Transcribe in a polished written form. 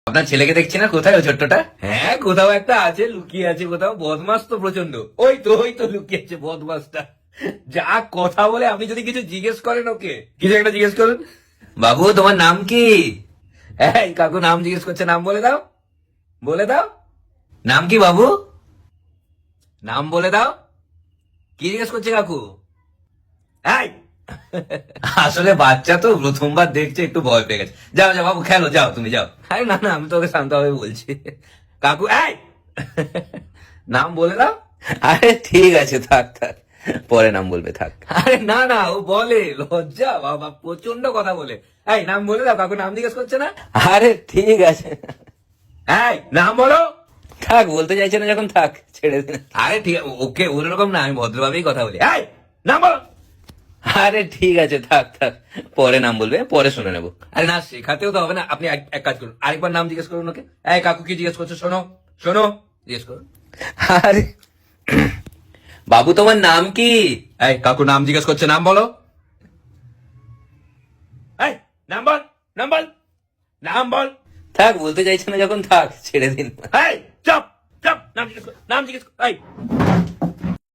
আপনার ছেলেকে দেখছি না, কোথায় ও ছোট্টটা? হ্যাঁ, কোথাও একটা আছে, লুকিয়ে আছে কোথাও। বদমাস তো প্রচন্ড। ওই তো লুকিয়ে আছে বদমাসটা। যা কথা বলে, আপনি যদি কিছু জিজ্ঞেস করেন ওকে, কিছু একটা জিজ্ঞেস করুন। বাবু, তোমার নাম কি? এই কাকু নাম জিজ্ঞেস করছে, নাম বলে দাও, বলে দাও। নাম কি বাবু? নাম বলে দাও। কি জিজ্ঞেস করছে কাকু? এই আসলে বাচ্চা তো প্রথমবার দেখছে, একটু ভয় পেয়ে গেছে। যাও যাও বাবু, খেলো, যাও তুমি যাও। আরে না না, আমি তোকে শান্তভাবে বলছি। কাকু এই নাম বলে দাও। আরে ঠিক আছে, থাক থাক, পরে নাম বলবে, থাক। আরে না না, ও বলে, লজ্জা বাবা, প্রচন্ড কথা বলে। এই নাম বলে দাও, কাকু নাম জিজ্ঞেস করছে না। আরে ঠিক আছে। এই নাম বলো। থাক, বলতে চাইছে না যখন, থাক, ছেড়ে দিন। আরে ঠিক আছে, ওকে ওরকম না, আমি ভদ্রভাবেই কথা বলি। এই নাম বলো। আরে ঠিক আছে, থাক থাক, পরে নাম বলবে, পরে শুনে নেবো। আরে না, শেখাতেও তো হবে না। আপনি এক কাজ করুন, আরেকবার নাম জিজ্ঞেস করুন ওকে। এই কাকু কি জিজ্ঞেস করছো, শোনো শোনো, জিজ্ঞেস করুন। আরে বাবু, তোমার নাম কি? এই কাকু নাম জিজ্ঞেস করছে, নাম বলো। এই নাম বল, নাম বল, নাম বল। থাক, বলতে চাইছে না যখন, থাক, ছেড়ে দিন। এই চপ চপ, নাম জিজ্ঞেস কর, নাম জিজ্ঞেস কর। এই